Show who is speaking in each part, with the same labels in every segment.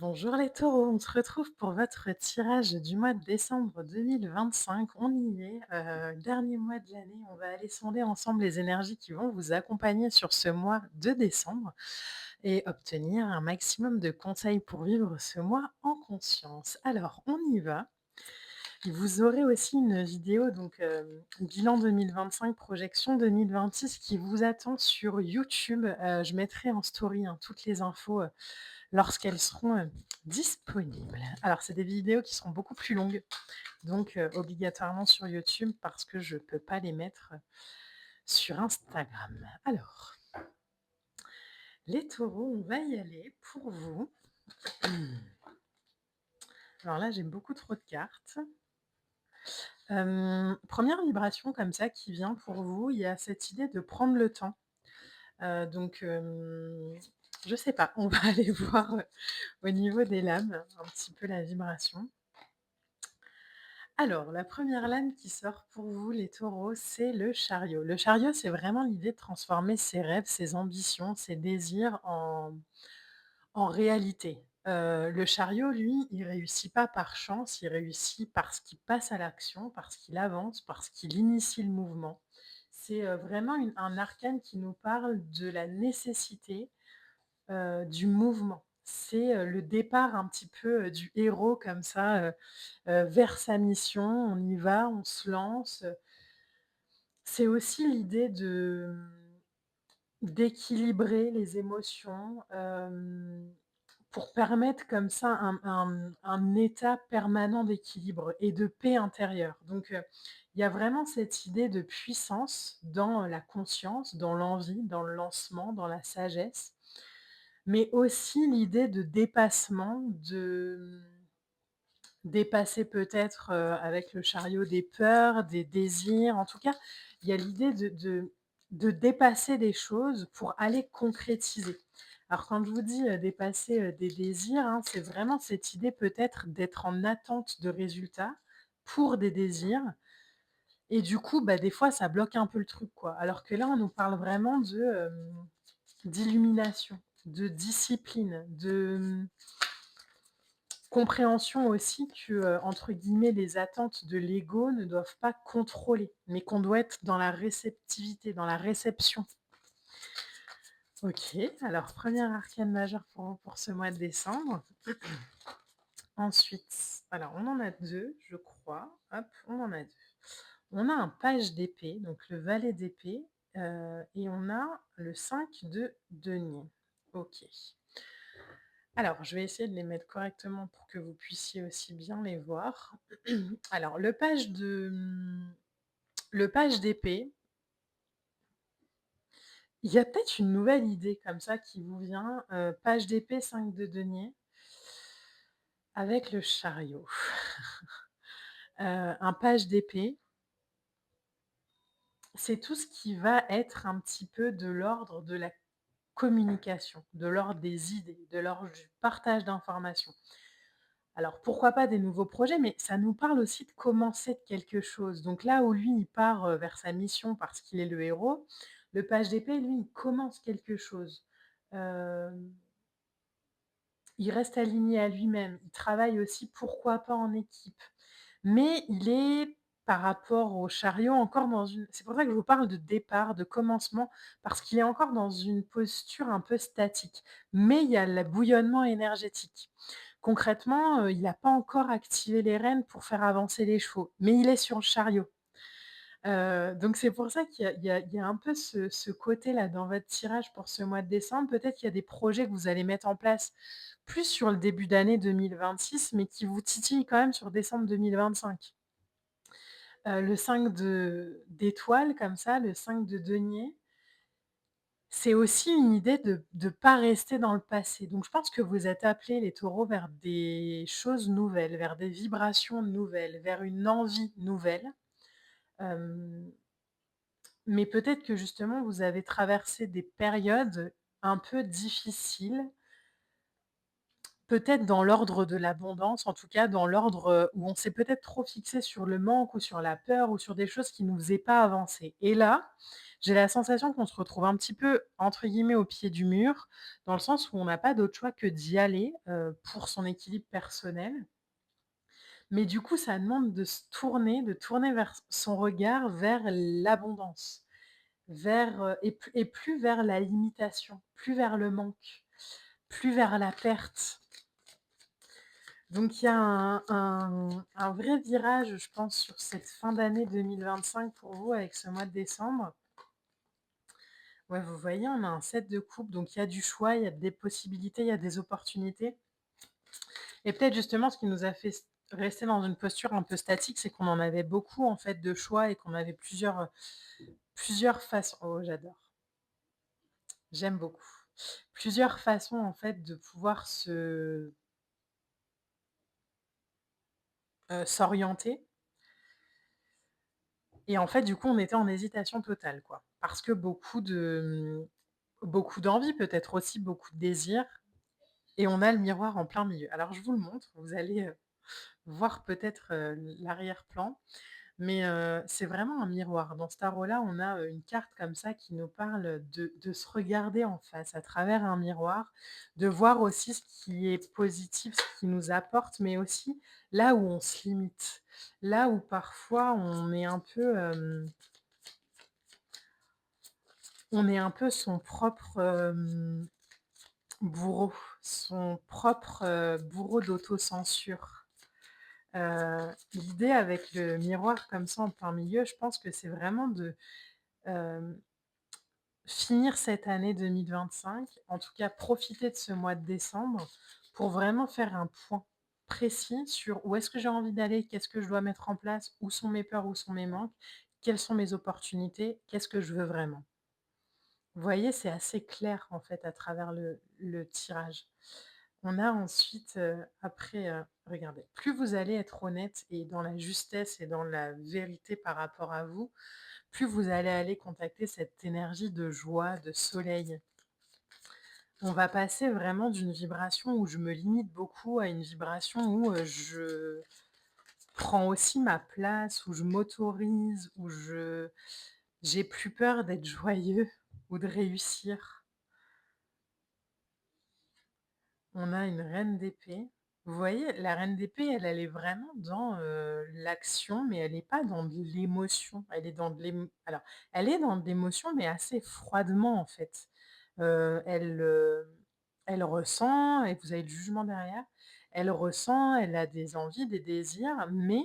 Speaker 1: Bonjour les taureaux, on se retrouve pour votre tirage du mois de décembre 2025. On y est, dernier mois de l'année. On va aller sonder ensemble les énergies qui vont vous accompagner sur ce mois de décembre et obtenir un maximum de conseils pour vivre ce mois en conscience. Alors, on y va. Vous aurez aussi une vidéo, donc bilan 2025, projection 2026 qui vous attend sur YouTube. Je mettrai en story, hein, toutes les infos lorsqu'elles seront disponibles. Alors, c'est des vidéos qui seront beaucoup plus longues, donc obligatoirement sur YouTube parce que je ne peux pas les mettre sur Instagram. Alors, les taureaux, on va y aller pour vous. Alors là, j'ai beaucoup trop de cartes. Première vibration comme ça qui vient pour vous, il y a cette idée de prendre le temps. Donc, je sais pas, on va aller voir au niveau des lames un petit peu la vibration. Alors, la première lame qui sort pour vous, les taureaux, c'est le chariot. Le chariot, c'est vraiment l'idée de transformer ses rêves, ses ambitions, ses désirs en réalité. Le chariot, lui, il réussit pas par chance, il réussit parce qu'il passe à l'action, parce qu'il avance, parce qu'il initie le mouvement. C'est vraiment un arcane qui nous parle de la nécessité du mouvement. C'est le départ un petit peu du héros comme ça, vers sa mission. On y va, on se lance. C'est aussi l'idée d'équilibrer les émotions, pour permettre comme ça un état permanent d'équilibre et de paix intérieure. Donc, il y a vraiment cette idée de puissance dans la conscience, dans l'envie, dans le lancement, dans la sagesse, mais aussi l'idée de dépassement, de dépasser peut-être, avec le chariot des peurs, des désirs. En tout cas, il y a l'idée de dépasser des choses pour aller concrétiser. Alors quand je vous dis, dépasser, des désirs, hein, c'est vraiment cette idée peut-être d'être en attente de résultats pour des désirs et du coup, bah, des fois ça bloque un peu le truc, quoi. Alors que là, on nous parle vraiment d'illumination, de discipline, compréhension aussi que, entre guillemets, «les attentes de l'ego» ne doivent pas contrôler, mais qu'on doit être dans la réceptivité, dans la réception. OK, alors premier arcane majeur pour ce mois de décembre. Ensuite, alors on en a 2, je crois. Hop, on en a 2. On a un page d'épée, donc le valet d'épée, et on a le 5 de denier. OK. Alors, je vais essayer de les mettre correctement pour que vous puissiez aussi bien les voir. Alors, le page d'épée, il y a peut-être une nouvelle idée comme ça qui vous vient, page d'épée, 5 de denier, avec le chariot. Un page d'épée, c'est tout ce qui va être un petit peu de l'ordre de la communication, de l'ordre des idées, de l'ordre du partage d'informations. Alors pourquoi pas des nouveaux projets, mais ça nous parle aussi de commencer de quelque chose. Donc là où lui, il part, vers sa mission parce qu'il est le héros, le page d'épée, lui, il commence quelque chose. Hem, il reste aligné à lui-même. Il travaille aussi, pourquoi pas en équipe. Mais il est, par rapport au chariot, encore dans une c'est pour ça que je vous parle de départ, de commencement, parce qu'il est encore dans une posture un peu statique. Mais il y a le bouillonnement énergétique. Concrètement, il n'a pas encore activé les rênes pour faire avancer les chevaux, mais il est sur le chariot. Donc c'est pour ça qu'il y a un peu ce côté-là dans votre tirage pour ce mois de décembre. Peut-être qu'il y a des projets que vous allez mettre en place plus sur le début d'année 2026, mais qui vous titillent quand même sur décembre 2025. Le 5 d'étoiles comme ça, le 5 de denier, c'est aussi une idée de ne pas rester dans le passé. Donc je pense que vous êtes appelés, les taureaux, vers des choses nouvelles, vers des vibrations nouvelles, vers une envie nouvelle. Hem, mais peut-être que justement vous avez traversé des périodes un peu difficiles. peut-être dans l'ordre de l'abondance, en tout cas dans l'ordre, où on s'est peut-être trop fixé sur le manque ou sur la peur ou sur des choses qui nous faisaient pas avancer et là, j'ai la sensation qu'on se retrouve un petit peu, entre guillemets, «au pied du mur», dans le sens où on n'a pas d'autre choix que d'y aller, pour son équilibre personnel. Mais du coup, ça demande de tourner vers son regard vers l'abondance, vers, et plus vers la limitation, plus vers le manque, plus vers la perte. Donc il y a un vrai virage, je pense, sur cette fin d'année 2025 pour vous avec ce mois de décembre. Ouais, vous voyez, on a un 7 de coupe, donc il y a du choix, il y a des possibilités, il y a des opportunités. Et peut-être justement ce qui nous a fait rester dans une posture un peu statique, c'est qu'on en avait beaucoup en fait de choix et qu'on avait plusieurs façons. Oh, j'adore, j'aime beaucoup. Plusieurs façons en fait de pouvoir s'orienter. Et en fait, du coup, on était en hésitation totale, quoi. Parce que beaucoup d'envie, peut-être aussi beaucoup de désir, et on a le miroir en plein milieu. Alors je vous le montre, vous allez, voir peut-être, l'arrière-plan. Mais, c'est vraiment un miroir. Dans ce tarot-là, on a, une carte comme ça qui nous parle de se regarder en face à travers un miroir, de voir aussi ce qui est positif, ce qui nous apporte, mais aussi là où on se limite. Là où parfois on est un peu son propre, bourreau, son propre, bourreau d'autocensure. L'idée avec le miroir comme ça en plein milieu, je pense que c'est vraiment de, hem, finir cette année 2025, en tout cas profiter de ce mois de décembre pour vraiment faire un point précis sur où est-ce que j'ai envie d'aller, qu'est-ce que je dois mettre en place, où sont mes peurs, où sont mes manques, quelles sont mes opportunités, qu'est-ce que je veux vraiment. Vous voyez, c'est assez clair en fait à travers le tirage. On a ensuite, après, regardez, plus vous allez être honnête et dans la justesse et dans la vérité par rapport à vous, plus vous allez aller contacter cette énergie de joie, de soleil. On va passer vraiment d'une vibration où je me limite beaucoup à une vibration où, je prends aussi ma place, où je m'autorise, où je j'ai plus peur d'être joyeux ou de réussir. On a une reine d'épée. Vous voyez, la reine d'épée, elle est vraiment dans, l'action, mais elle est pas dans de l'émotion. Elle est dans de alors, elle est dans de l'émotion, mais assez froidement, en fait. Elle, elle ressent et vous avez le jugement derrière. Elle ressent, elle a des envies, des désirs, mais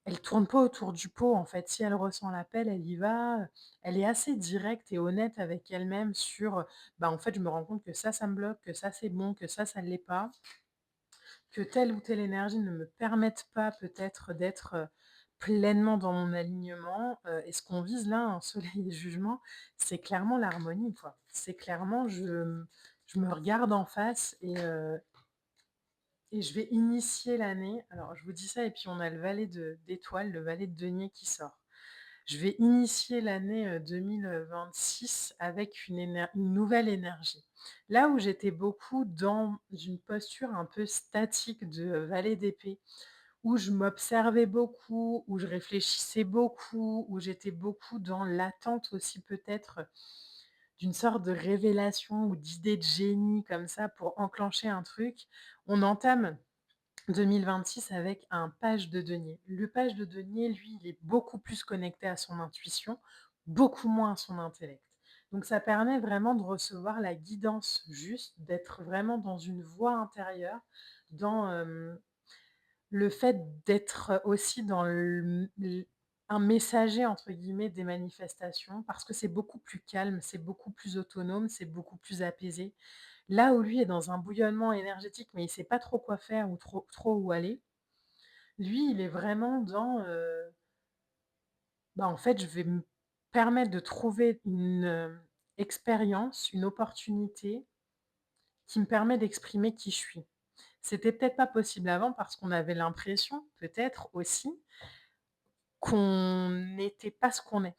Speaker 1: elle tourne pas autour du pot, en fait. Si elle ressent l'appel, elle y va. Elle est assez directe et honnête avec elle-même sur, bah, en fait, je me rends compte que ça me bloque, que ça, c'est bon, que ça ne l'est pas, que telle ou telle énergie ne me permettent pas peut-être d'être, pleinement dans mon alignement, et ce qu'on vise là, en soleil et jugement, c'est clairement l'harmonie, quoi. C'est clairement je me regarde en face et je vais initier l'année. Alors je vous dis ça et puis on a le valet d'étoiles, le valet de denier qui sort. Je vais initier l'année, 2026 avec une nouvelle énergie. Là où j'étais beaucoup dans une posture un peu statique de, valet d'épée, où je m'observais beaucoup, où je réfléchissais beaucoup, où j'étais beaucoup dans l'attente aussi peut-être d'une sorte de révélation ou d'idée de génie comme ça pour enclencher un truc. On entame 2026 avec un page de denier. Le page de denier, lui, il est beaucoup plus connecté à son intuition, beaucoup moins à son intellect. Donc ça permet vraiment de recevoir la guidance juste, d'être vraiment dans une voie intérieure, dans le fait d'être aussi dans un messager entre guillemets des manifestations, parce que c'est beaucoup plus calme, c'est beaucoup plus autonome, c'est beaucoup plus apaisé. Là où lui est dans un bouillonnement énergétique, mais il sait pas trop quoi faire ou trop où aller, lui, il est vraiment dans, bah, en fait, je vais me permettre de trouver une, expérience, une opportunité qui me permet d'exprimer qui je suis. C'était peut-être pas possible avant parce qu'on avait l'impression, peut-être aussi, qu'on n'était pas ce qu'on est.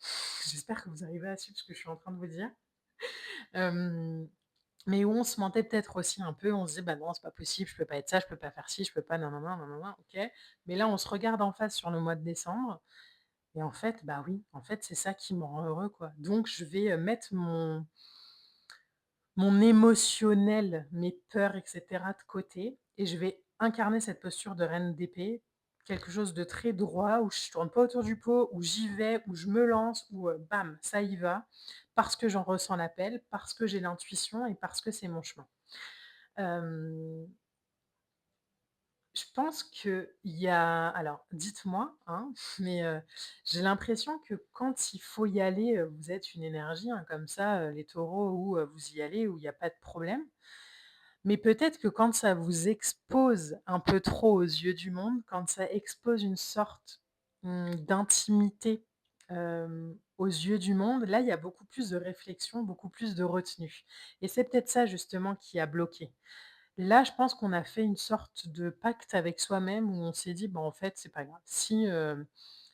Speaker 1: J'espère que vous arrivez à suivre ce que je suis en train de vous dire. Hem mais où on se mentait peut-être aussi un peu, on se disait: «Bah non, c'est pas possible, je peux pas être ça, je peux pas faire ci, je peux pas nin-nin-nin, nin-nin-nin», OK. Mais là, on se regarde en face sur le mois de décembre et en fait, bah oui, en fait, c'est ça qui me rend heureux, quoi. Donc je vais, mettre mon émotionnel, mes peurs et cetera de côté et je vais incarner cette posture de reine d'épée, quelque chose de très droit où je tourne pas autour du pot, où j'y vais, où je me lance, où, bam, ça y va, parce que j'en ressens l'appel, parce que j'ai l'intuition et parce que c'est mon chemin. Hem, je pense qu'il y a alors dites-moi, hein, mais, j'ai l'impression que quand il faut y aller, vous êtes une énergie, hein, comme ça, les taureaux où, vous y allez, où il y a pas de problème. Mais peut-être que quand ça vous expose un peu trop aux yeux du monde, quand ça expose une sorte, d'intimité, aux yeux du monde, là, il y a beaucoup plus de réflexion, beaucoup plus de retenue et c'est peut-être ça justement qui a bloqué. Là, je pense qu'on a fait une sorte de pacte avec soi-même où on s'est dit: «Bah, en fait, c'est pas grave. Si,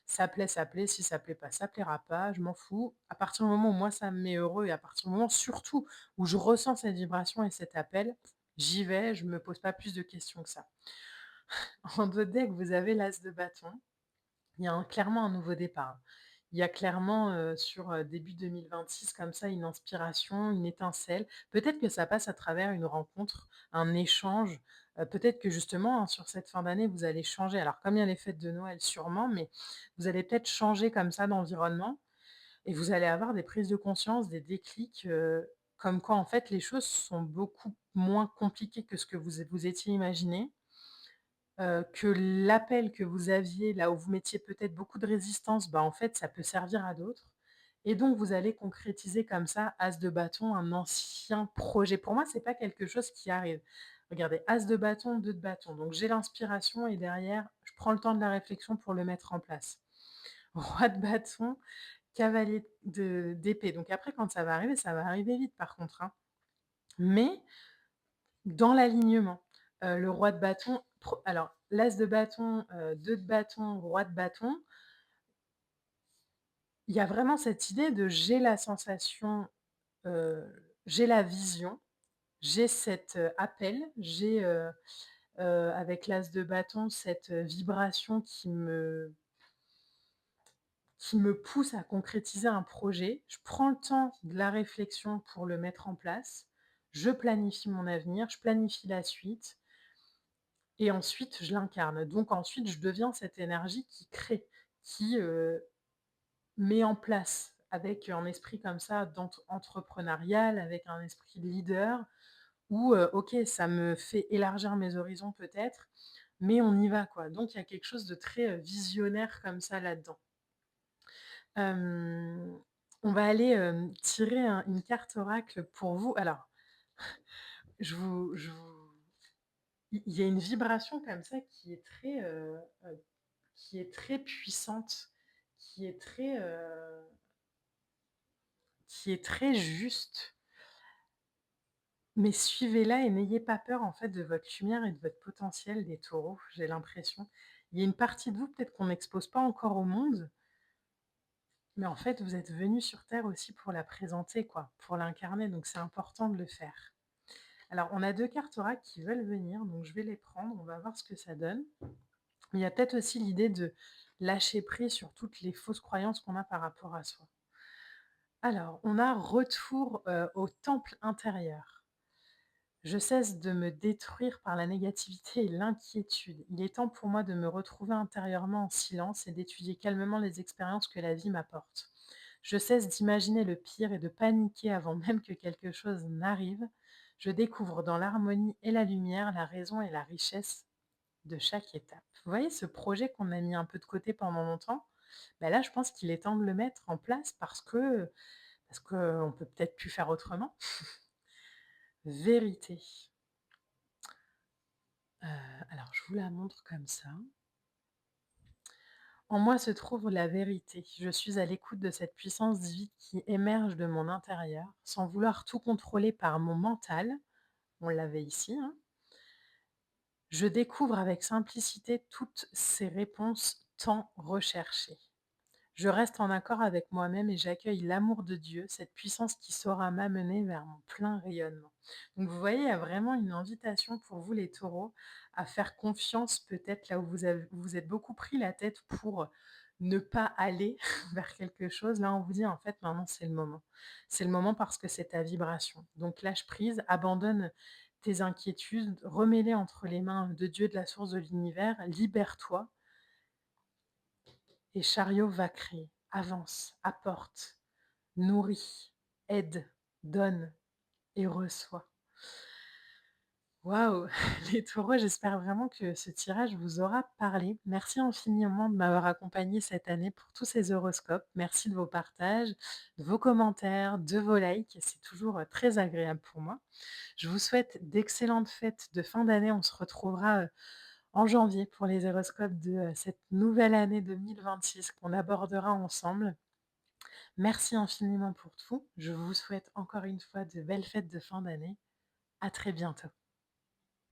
Speaker 1: ça plaît, si ça plaît pas, ça plaira pas, je m'en fous. À partir du moment où moi ça me met heureux et à partir du moment surtout où je ressens cette vibration et cet appel, j'y vais, je me pose pas plus de questions que ça». En 2 decks, vous avez l'as de bâton. Il y a clairement un nouveau départ. Il y a clairement, sur, début 2026 comme ça une inspiration, une étincelle. Peut-être que ça passe à travers une rencontre, un échange, peut-être que justement, hein, sur cette fin d'année, vous allez changer. Alors comme il y a les fêtes de Noël sûrement, mais vous allez peut-être changer comme ça d'environnement et vous allez avoir des prises de conscience, des déclics, comme quoi en fait les choses sont beaucoup moins compliquées que ce que vous étiez imaginé. Que l'appel que vous aviez, là où vous mettiez peut-être beaucoup de résistance, bah, en fait, ça peut servir à d'autres et donc vous allez concrétiser comme ça, as de bâton, un ancien projet. Pour moi, c'est pas quelque chose qui arrive. Regardez, as de bâton, 2 de bâton, donc j'ai l'inspiration et derrière, je prends le temps de la réflexion pour le mettre en place. Roi de bâton, cavalier de d'épée, donc après quand ça va arriver vite par contre, hein, mais dans l'alignement, le roi de bâton, alors l'as de bâton, 2 de bâton, roi de bâton, il y a vraiment cette idée de j'ai la sensation, j'ai la vision, j'ai cet, appel, j'ai, avec l'as de bâton cette, vibration qui me pousse à concrétiser un projet. Je prends le temps de la réflexion pour le mettre en place. Je planifie mon avenir, je planifie la suite. Et ensuite, je l'incarne. Donc ensuite, je deviens cette énergie qui crée, qui, met en place avec un esprit comme ça entrepreneurial, avec un esprit de leader où, OK, ça me fait élargir mes horizons peut-être, mais on y va quoi. Donc il y a quelque chose de très, visionnaire comme ça là-dedans. Hem, on va aller, tirer une carte oracle pour vous. Alors, je vous il y a une vibration comme ça qui est très puissante, qui est très, heu, qui est très juste, mais suivez-la et n'ayez pas peur, en fait, de votre lumière et de votre potentiel, les taureaux, j'ai l'impression. Il y a une partie de vous, peut-être qu'on n'expose pas encore au monde, mais en fait, vous êtes venus sur terre aussi pour la présenter, quoi, pour l'incarner, donc c'est important de le faire. Alors, on a 2 cartes oracles qui veulent venir, donc je vais les prendre, on va voir ce que ça donne. Mais il y a peut-être aussi l'idée de lâcher prise sur toutes les fausses croyances qu'on a par rapport à soi. Alors, on a retour, au temple intérieur. Je cesse de me détruire par la négativité et l'inquiétude. Il est temps pour moi de me retrouver intérieurement en silence et d'étudier calmement les expériences que la vie m'apporte. Je cesse d'imaginer le pire et de paniquer avant même que quelque chose n'arrive. Je découvre dans l'harmonie et la lumière la raison et la richesse de chaque étape. Vous voyez ce projet qu'on a mis un peu de côté pendant longtemps? Bah là, je pense qu'il est temps de le mettre en place parce qu'on peut peut-être plus faire autrement. Vérité. Alors je vous la montre comme ça. En moi se trouve la vérité. Je suis à l'écoute de cette puissance divine qui émerge de mon intérieur, sans vouloir tout contrôler par mon mental. On l'avait ici, hein. Je découvre avec simplicité toutes ces réponses tant recherchées. Je reste en accord avec moi-même et j'accueille l'amour de Dieu, cette puissance qui saura m'amener vers mon plein rayonnement. Donc vous voyez, il y a vraiment une invitation pour vous les taureaux à faire confiance peut-être là où vous êtes beaucoup pris la tête pour ne pas aller vers quelque chose. Là, on vous dit en fait maintenant c'est le moment. C'est le moment parce que c'est ta vibration. Donc lâche prise, abandonne tes inquiétudes, remets-les entre les mains de Dieu, de la source de l'univers, libère-toi et chariot va créer, avance, apporte, nourrit, aide, donne et reçoit. Waouh! Les taureaux, j'espère vraiment que ce tirage vous aura parlé. Merci infiniment de m'avoir accompagné cette année pour tous ces horoscopes. Merci de vos partages, de vos commentaires, de vos likes. C'est toujours très agréable pour moi. Je vous souhaite d'excellentes fêtes de fin d'année. On se retrouvera en janvier pour les horoscopes de cette nouvelle année 2026 qu'on abordera ensemble. Merci infiniment pour tout. Je vous souhaite encore une fois de belles fêtes de fin d'année. À très bientôt.